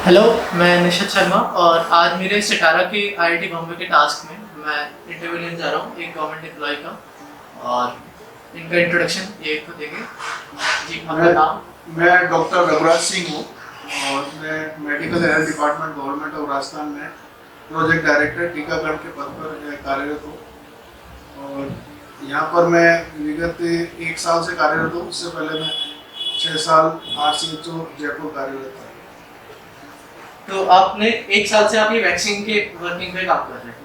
Hello, मैं निशित शर्मा और आज मेरे सितारा के आईआईटी बॉम्बे के टास्क में मैं इंटरव्यू लेने जा रहा हूँ एक गवर्नमेंट एम्प्लॉय का। और इनका इंट्रोडक्शन ये खुद देंगे। जी, आपका नाम? मैं डॉक्टर रघुराज सिंह हूँ और मैं medical health department government of Rajasthan में प्रोजेक्ट डायरेक्टर टीकाकरण के पद पर कार्यरत हूँ। और यहाँ पर मैं विगत 1 साल से कार्यरत हूँ। उससे पहले मैं 6 साल RCHO जयपुर कार्यरत था। तो आपने 1 साल से आप ये वैक्सीन के वर्किंग पे काम कर रहे हैं?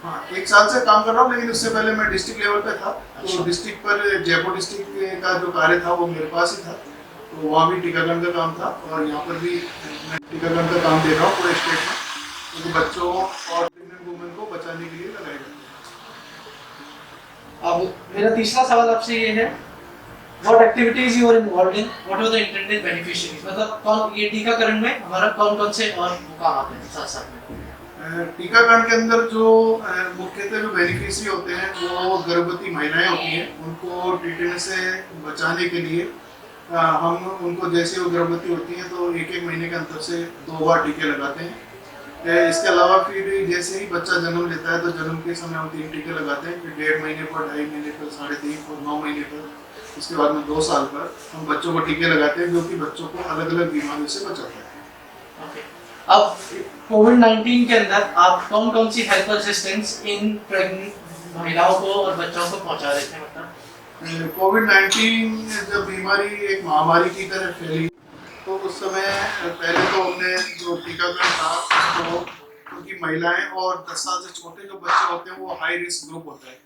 हाँ, 1 साल से काम कर रहा हूँ, लेकिन उससे पहले मैं डिस्ट्रिक्ट लेवल पे था। अच्छा। तो डिस्ट्रिक्ट पर जयपुर डिस्ट्रिक्ट का जो कार्य था वो मेरे पास ही था। तो वहाँ भी टीकाकरण का काम था और यहाँ पर भी मैं टीकाकरण का काम दे रहा हूँ पूरे स्टेट में, क्योंकि बच्चों और प्रेग्नेंट वुमेन को बचाने के लिए लगाए जाते हैं। अब मेरा तीसरा सवाल आपसे ये है, What activities you are involved in? What are the intended beneficiaries? मतलब कौन ये टीकाकरण में हमारा कौन-कौन से और वो काम आते हैं साथ साथ में? टीकाकरण के अंदर जो मुख्यतः जो बेनिफिशियरी होते हैं वो गर्भवती महिलाएं होती हैं। उनको टीटेनस से बचाने के लिए हम उनको जैसे वो गर्भवती होती हैं तो 1-1 महीने के अंतर से 2 बार टीके लगाते हैं। इसके अलावा फिर जैसे ही बच्चा जन्म लेता है तो जन्म के समय हम 3 टीके लगाते हैं। फिर 1.5 महीने पर, 2.5 महीने पर, 3.5 और 9 महीने पर, उसके बाद में 2 साल पर हम बच्चों को टीके लगाते हैं, जो कि बच्चों को अलग अलग बीमारियों से बचाता है। ओके। अब कोविड-19 के अंदर आप कौन-कौन सी हेल्थ असिस्टेंस इन प्रेग्नेंट महिलाओं को और बच्चों को पहुंचा रहे थे? मतलब कोविड-19 जब बीमारी एक महामारी की तरह फैली तो उस समय पहले तो हमने जो टीकाकरण था तो क्योंकि महिलाएं और 10 साल से छोटे जो बच्चे होते हैं वो हाई रिस्क ग्रुप होता है,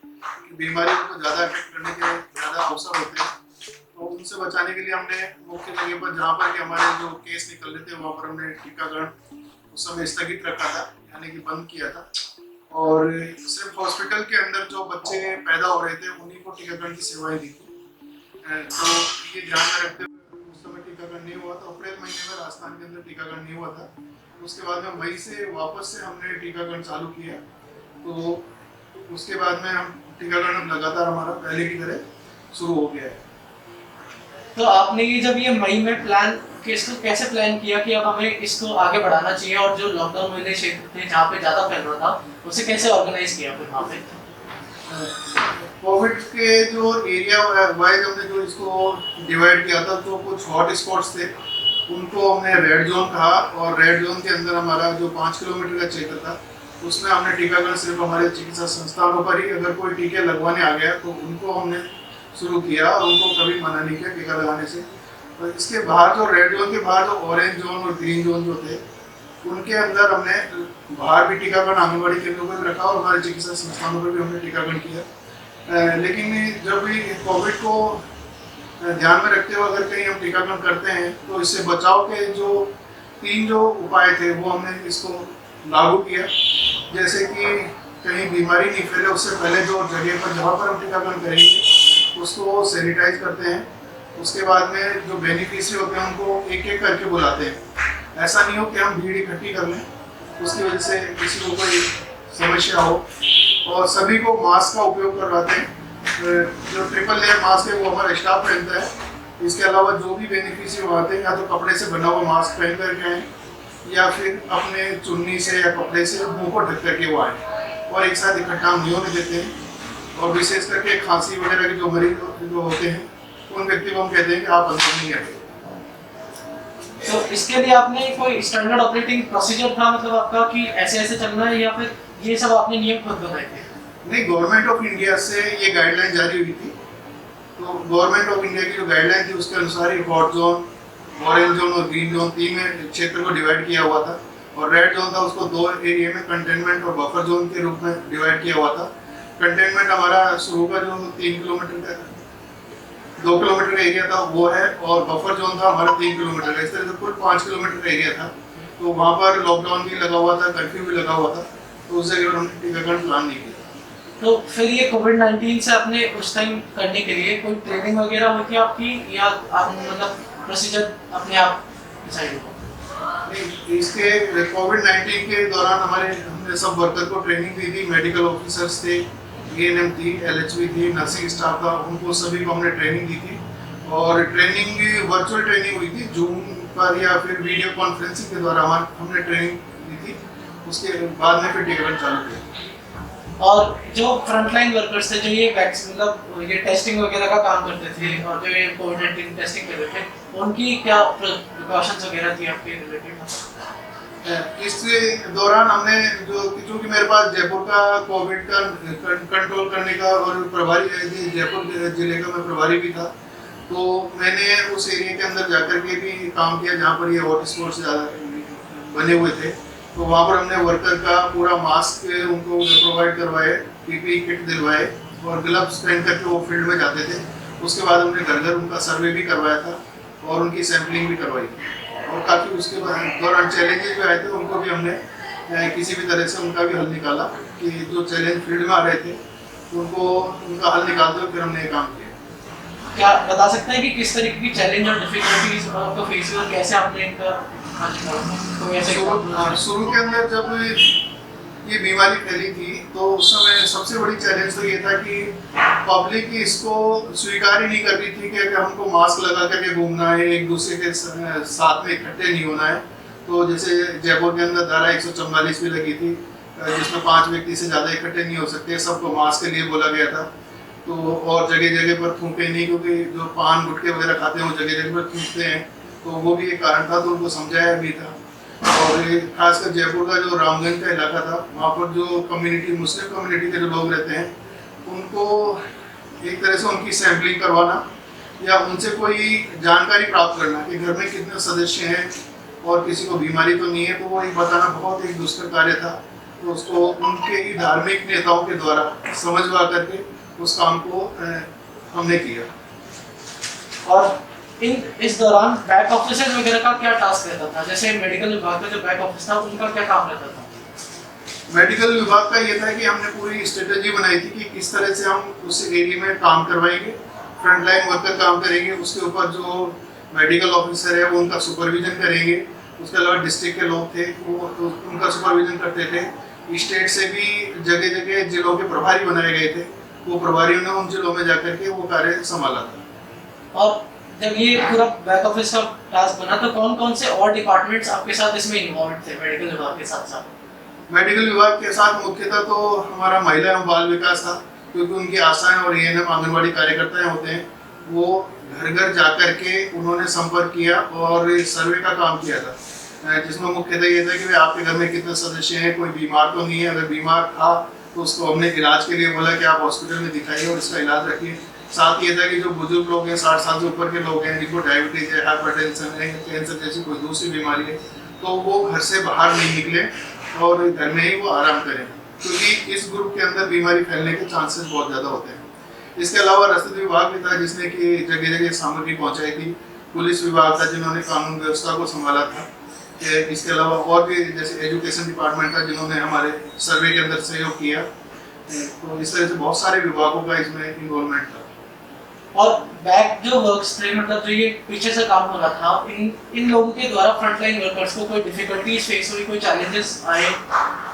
बीमारी को ज़्यादा अफेक्ट करने के ज़्यादा अवसर होते हैं। तो उनसे बचाने के लिए हमने मुख्य जगह पर जहाँ पर कि हमारे जो केस निकल रहे थे वहाँ पर हमने टीकाकरण उस समय स्थगित रखा था, यानी कि बंद किया था। और सिर्फ हॉस्पिटल के अंदर जो बच्चे पैदा हो रहे थे उन्हीं को टीकाकरण की सेवाएं दी थी। तो ये ध्यान में रखते हुए उस समय टीकाकरण नहीं हुआ था। अप्रैल महीने में राजस्थान के अंदर टीकाकरण नहीं हुआ था। उसके बाद में मई से वापस से हमने टीकाकरण चालू किया। तो उसके बाद में हम टीकाकरण लगातार हमारा पहले की तरह शुरू हो गया है। तो आपने ये जब ये मई में प्लान इसको कैसे प्लान किया कि अब हमें इसको आगे बढ़ाना चाहिए, और जो लॉकडाउन वाले क्षेत्र थे जहाँ पे ज़्यादा फैल रहा था उसे कैसे ऑर्गेनाइज किया फिर वहाँ पे? कोविड के जो एरिया वाइज हमने जो इसको डिवाइड किया था, तो कुछ हॉट स्पॉट्स थे उनको हमने रेड जोन कहा। और रेड जोन के अंदर हमारा जो 5 किलोमीटर का क्षेत्र था उसमें हमने टीकाकरण सिर्फ हमारे चिकित्सा संस्थानों पर ही, अगर कोई टीके लगवाने आ गया तो उनको हमने शुरू किया और उनको कभी मना नहीं किया टीका लगाने से। और इसके बाहर जो रेड जोन के बाहर जो ऑरेंज जोन और ग्रीन जोन जो थे उनके अंदर हमने बाहर भी टीकाकरण आंगनबाड़ी केंद्रों पर भी रखा और हमारे चिकित्सा संस्थानों पर भी हमने टीकाकरण किया। लेकिन जब भी कोविड को ध्यान में रखते हुए अगर कहीं हम टीकाकरण करते हैं तो इससे बचाव के जो 3 जो उपाय थे वो हमने इसको लागू किया। जैसे कि कहीं बीमारी नहीं फैले उससे पहले जो जगह पर जहाँ पर हम टीकाकरण करेंगे उसको सैनिटाइज करते हैं। उसके बाद में जो बेनिफिशियरी होते हैं उनको एक एक करके बुलाते हैं। ऐसा नहीं हो कि हम भीड़ इकट्ठी कर लें, उसकी वजह से किसी को कोई समस्या हो। और सभी को मास्क का उपयोग करवाते हैं। जो ट्रिपल लेयर मास्क है वो हमारा स्टाफ पहनता है। इसके अलावा जो भी बेनिफिशियरी आते हैं या तो कपड़े से बना हुआ मास्क पहन करके आए या फिर अपने चुन्नी से या कपड़े से मुंह को ढक करके वो आए, और एक साथ इकट्ठा नहीं होने देते हैं। और विशेष करके खांसी वगैरह के जो मरीज जो होते हैं उन व्यक्ति को हम कहते हैं कि आप अंदर नहीं आए। तो इसके लिए आपने कोई स्टैंडर्ड ऑपरेटिंग प्रोसीजर था, मतलब आपका कि ऐसे ऐसे चलना है, या फिर ये सब आपने नियम खुद बनाए थे? नहीं, गवर्नमेंट ऑफ इंडिया से ये गाइडलाइन जारी हुई थी। तो गवर्नमेंट ऑफ इंडिया की जो गाइडलाइन थी उसके अनुसार ही हॉट जोन, ऑरेंज जोन और ग्रीन जोन 3 में क्षेत्र को डिवाइड किया हुआ था। और रेड जोन था उसको 2 एरिया में कंटेनमेंट और बफर जोन के रूप में डिवाइड किया हुआ था। कंटेनमेंट हमारा शुरू का जो 3 किलोमीटर का 2 किलोमीटर का एरिया था वो है, और बफर जोन था हमारा 3 किलोमीटर का। इस तरह से कुल 5 किलोमीटर का एरिया था। तो वहाँ पर लॉकडाउन भी लगा हुआ था, कर्फ्यू भी लगा हुआ था, तो उस जगह पर हमने टीकाकरण प्लान नहीं किया। तो फिर ये कोविड-19 से आपने उस टाइम करने के लिए कोई ट्रेनिंग वगैरह हुई थी आपकी, या आप मतलब प्रोसीजर अपने आप डिसाइड हुआ? नहीं, इसके कोविड-19 के दौरान हमने सब वर्कर को ट्रेनिंग दी थी। मेडिकल ऑफिसर्स थे, ANM थी, LHV थी, नर्सिंग स्टाफ था, उनको सभी को हमने ट्रेनिंग दी थी। और ट्रेनिंग भी वर्चुअल ट्रेनिंग हुई थी, जूम पर या फिर वीडियो कॉन्फ्रेंसिंग के द्वारा हमने ट्रेनिंग दी थी। उसके बाद में फिर टीकाकरण चालू किया। और जो फ्रंटलाइन वर्कर्स थे, जो ये वैक्सीन मतलब ये टेस्टिंग वगैरह का काम करते थे और जो ये कोविड-19 टेस्टिंग करते थे, उनकी क्या प्रिकॉशंस वगैरह थी आपके रिलेटेड? इस दौरान हमने क्योंकि मेरे पास जयपुर का कोविड का कंट्रोल करने का और प्रभारी जयपुर जिले का मैं प्रभारी भी था, तो मैंने उस एरिया के अंदर जाकर के भी काम किया जहाँ पर ये हॉटस्पॉट्स बने हुए थे। तो वहाँ पर हमने वर्कर का पूरा मास्क उनको प्रोवाइड करवाए, पीपीई किट दिलवाए और ग्लव्स पहन करके वो फील्ड में जाते थे। उसके बाद हमने घर घर उनका सर्वे भी करवाया था और उनकी सैंपलिंग भी करवाई और काफ़ी उसके दौरान चैलेंजेस भी आए थे, उनको भी हमने किसी भी तरह से उनका भी हल निकाला कि जो चैलेंज फील्ड में आ रहे थे उनको उनका हल निकालते हुए फिर हमने ये काम किया। क्या बता सकते हैं कि किस तरीके की चैलेंज और डिफिकल्टीज आपको फेस हुई और कैसे आपने इनका हल निकाला? तो ऐसे शुरू के अंदर जब ये बीमारी फैली थी तो उस समय सबसे बड़ी चैलेंज तो ये था कि पब्लिक इसको स्वीकार ही नहीं कर रही थी कि हमको मास्क लगा करके घूमना है, एक दूसरे के साथ में इकट्ठे नहीं होना है। तो जैसे जयपुर के अंदर धारा 144 भी लगी थी जिसमें 5 व्यक्ति से ज़्यादा इकट्ठे नहीं हो सकते, सबको मास्क के लिए बोला गया था। तो और जगह जगह पर थूके नहीं, क्योंकि जो पान गुटके वगैरह खाते हैं वो जगह जगह पर थूकते हैं, तो वो भी एक कारण था, तो उनको समझाया भी था। और खासकर जयपुर का जो रामगंज का इलाका था, वहाँ पर जो कम्युनिटी मुस्लिम कम्युनिटी के जो लोग रहते हैं उनको एक तरह से उनकी सैंपलिंग करवाना या उनसे कोई जानकारी प्राप्त करना कि घर में कितने सदस्य हैं और किसी को बीमारी तो नहीं है, तो वो एक बताना बहुत एक दुष्कर कार्य था। तो उसको उनके ही धार्मिक नेताओं के द्वारा समझवा करके उस काम को हमने किया। और इस दौरान बैक ऑफिस वगैरह का क्या टास्क रहता था? जैसे मेडिकल विभाग का जो बैक ऑफिस था उनका क्या काम रहता था? मेडिकल विभाग का ये था कि हमने पूरी स्ट्रेटेजी बनाई थी कि किस तरह से हम उस एरिया में काम करवाएंगे, फ्रंटलाइन वर्कर काम करेंगे, उसके ऊपर जो मेडिकल ऑफिसर है वो उनका सुपरविजन करेंगे, उसके अलावा डिस्ट्रिक्ट के लोग थे वो तो उनका सुपरविजन करते थे। स्टेट से भी जगह जगह जिलों के प्रभारी बनाए गए थे, वो प्रभारियों ने उन जिलों में जाकर के वो कार्य संभाला था। और जब ये पूरा बैक ऑफिस का टास्क बना तो कौन कौन से और डिपार्टमेंट्स आपके साथ इसमें इन्वॉल्व थे मेडिकल विभाग के साथ साथ? मेडिकल विभाग के साथ मुख्यतः तो हमारा महिला एवं बाल विकास था, क्योंकि उनकी आशाएं और एएनएम आंगनबाड़ी कार्यकर्ताएं होते हैं, वो घर घर जाकर के उन्होंने संपर्क किया और सर्वे का काम किया था, जिसमें मुख्यतः ये था कि आपके घर में कितने सदस्य हैं, कोई बीमार तो नहीं है, अगर बीमार था तो उसको हमने इलाज के लिए बोला कि आप हॉस्पिटल में दिखाइए और इसका इलाज रखिए। साथ ये था कि जो बुजुर्ग लोग हैं, 60 साल से ऊपर के लोग हैं, जिनको डायबिटीज है, हाइपरटेंशन है, कैंसर जैसी कोई दूसरी बीमारी है, तो वो घर से बाहर नहीं निकले और घर में ही वो आराम करें, क्योंकि इस ग्रुप के अंदर बीमारी फैलने के चांसेस बहुत ज़्यादा होते हैं। इसके अलावा रसद विभाग भी था जिसने कि जगह जगह सामग्री पहुंचाई थी, पुलिस विभाग था जिन्होंने कानून व्यवस्था को संभाला था, इसके अलावा और भी जैसे एजुकेशन डिपार्टमेंट था जिन्होंने हमारे सर्वे के अंदर सहयोग किया। तो इस तरह से बहुत सारे विभागों का इसमें इन्वॉल्वमेंट था। और बैक जो वर्क्स थे, मतलब जो ये पीछे से काम हो रहा था, इन लोगों के द्वारा फ्रंटलाइन वर्कर्स को कोई डिफिकल्टीज फेस हुई, कोई चैलेंजेस आए?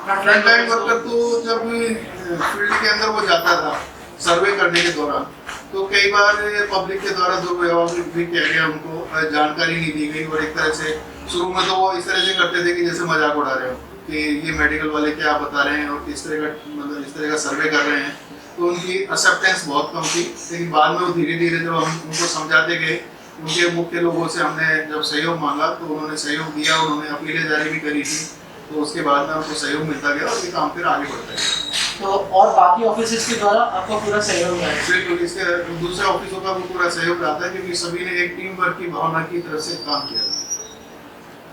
फ्रंटलाइन वर्कर तो जब फील्ड के अंदर वो जाता था सर्वे करने के दौरान, तो कई बार पब्लिक के द्वारा दुर्व्यवहार भी किया गया, उनको जानकारी नहीं दी गई और एक तरह से शुरू में तो वो इस तरह से करते थे कि जैसे मजाक उड़ा रहे हो कि ये मेडिकल वाले क्या बता रहे हैं और किस तरह का मतलब इस तरह का सर्वे कर रहे हैं, तो उनकी एक्सेप्टेंस बहुत कम थी। लेकिन बाद में वो धीरे धीरे जब हम उनको समझाते गए, उनके मुख्य लोगों से हमने जब सहयोग मांगा तो उन्होंने सहयोग दिया, उन्होंने अपीलें जारी भी करी थी, तो उसके बाद में उनको सहयोग मिलता गया और ये काम फिर आगे बढ़ता है। तो और बाकी ऑफिसेस के द्वारा आपको पूरा सहयोग है? बिल्कुल, इसके दूसरे ऑफिसों का भी पूरा सहयोग रहता है, क्योंकि सभी ने एक टीम वर्क की भावना की तरफ से काम किया।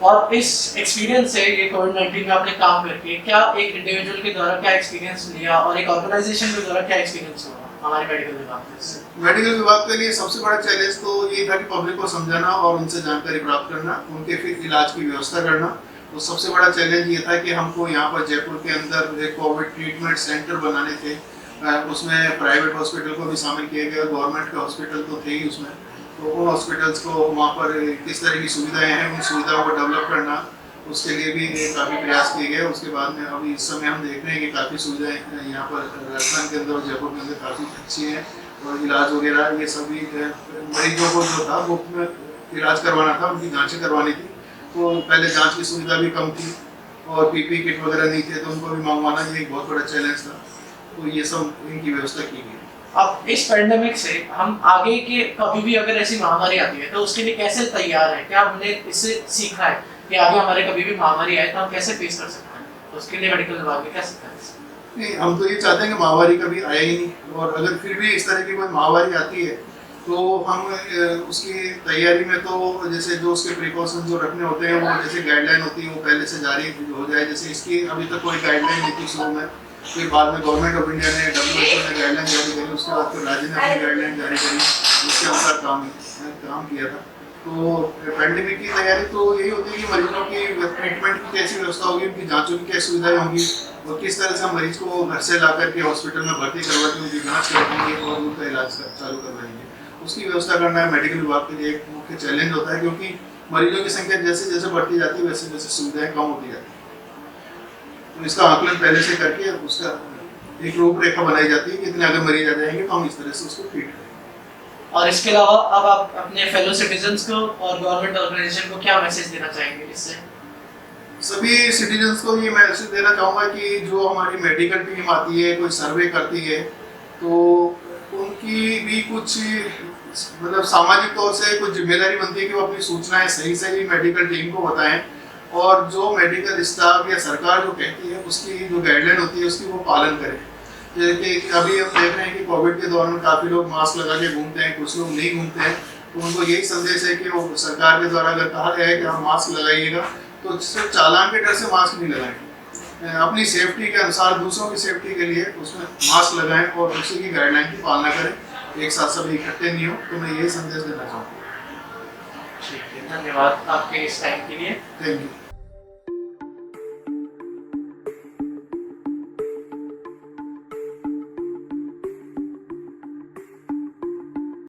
और इस एक्सपीरियंस से ये कोविड-19 में आपने काम करके क्या एक इंडिविजुअल के द्वारा क्या एक्सपीरियंस लिया और एक ऑर्गेनाइजेशन के द्वारा क्या एक्सपीरियंस हुआ हमारे मेडिकल विभाग से? मेडिकल विभाग के लिए सबसे बड़ा चैलेंज तो ये था कि पब्लिक को समझाना और उनसे जानकारी प्राप्त करना, उनके फिर इलाज की व्यवस्था करना। तो सबसे बड़ा चैलेंज ये था कि हमको यहाँ पर जयपुर के अंदर एक कोविड ट्रीटमेंट सेंटर बनाने थे, उसमें प्राइवेट हॉस्पिटल को भी शामिल किया गया, गवर्नमेंट के हॉस्पिटल तो थे ही उसमें, तो उन हॉस्पिटल्स को वहाँ पर किस तरह की सुविधाएं हैं उन सुविधाओं को डेवलप करना, उसके लिए भी काफ़ी प्रयास किए गए। उसके बाद में अभी इस समय हम देख रहे हैं कि काफ़ी सुविधाएं यहाँ पर राजस्थान के अंदर और जयपुर के अंदर काफ़ी अच्छी हैं, और इलाज वगैरह ये सभी मरीजों को जो था मुफ्त में इलाज करवाना था, उनकी जांचें करवानी थी। तो पहले जांच की सुविधा भी कम थी और पीपी किट वगैरह नहीं थे, तो उनको भी मंगवाना ये एक बहुत बड़ा चैलेंज था। तो ये सब इनकी व्यवस्था की गई। अब इस पैंडेमिक से हम आगे के कभी भी अगर ऐसी महामारी आती है तो उसके लिए कैसे तैयार है? क्या हमने इससे सीखा है कि आगे हमारे कभी भी महामारी आए तो हम कैसे फेस कर सकते हैं? उसके लिए मेडिकल विभाग ने क्या सीखा है? नहीं, हम तो ये चाहते हैं कि महामारी कभी आए ही नहीं, और अगर फिर भी इस तरह की कोई महामारी आती है तो हम उसकी तैयारी में तो जैसे जो उसके प्रिकॉशन जो रखने होते हैं, वो जैसे गाइडलाइन होती है वो पहले से जारी हो जाए। जैसे इसकी अभी तक कोई गाइडलाइन नहीं थी शुरू में, फिर बाद में गवर्नमेंट ऑफ इंडिया ने WHO ने गाइडलाइन जारी करी, उसके बाद फिर राज्य ने अपनी गाइडलाइन जारी करी, उसके अनुसार काम किया था। तो पैंडेमिक की तैयारी तो यही होती है कि मरीजों की ट्रीटमेंट की कैसी व्यवस्था होगी, उनकी जांचों की क्या सुविधाएं होंगी, और किस तरह से हम मरीज को घर से ला करके हॉस्पिटल में भर्ती करवा के उनकी जाँच करवाएंगे और उनका इलाज चालू करवाएंगे। उसकी व्यवस्था करना मेडिकल विभाग के लिए एक मुख्य चैलेंज होता है, क्योंकि मरीजों की संख्या जैसे जैसे बढ़ती जाती है वैसे वैसे सुविधाएं कम होती जाती है। तो इसका आकलन पहले से करके उसका एक रूपरेखा बनाई जाती है कि इतने अगर मरीज आ जाएंगे तो हम इस तरह से उसको ट्रीट करेंगे। और इसके अलावा अब आप अपने फेलो सिटीजन्स को और गवर्नमेंट ऑर्गेनाइजेशन को क्या मैसेज देना चाहेंगे इससे? सभी सिटीजन्स को ये मैसेज देना चाहूँगा कि जो हमारी मेडिकल टीम आती है, कोई सर्वे करती है, तो उनकी भी कुछ मतलब सामाजिक तौर से कुछ जिम्मेदारी बनती है कि वो अपनी सूचनाएं सही सही मेडिकल टीम को बताएं, और जो मेडिकल स्टाफ या सरकार जो कहती है उसकी जो गाइडलाइन होती है उसकी वो पालन करें। जैसे कि अभी हम देख रहे हैं कि कोविड के दौरान काफ़ी लोग मास्क लगा के घूमते हैं, कुछ लोग नहीं घूमते हैं, तो उनको यही संदेश है कि वो सरकार के द्वारा अगर कहा गया है कि आप मास्क लगाइएगा तो सिर्फ चालान के डर से मास्क नहीं लगाएं, अपनी सेफ्टी के अनुसार दूसरों की सेफ्टी के लिए उसमें मास्क लगाएं और उसी की गाइडलाइन की पालना करें, एक साथ सभी इकट्ठे नहीं हो। तो मैं यही संदेश देना चाहूँगा। ठीक है, धन्यवाद आपके इस टाइम के लिए। Thank you.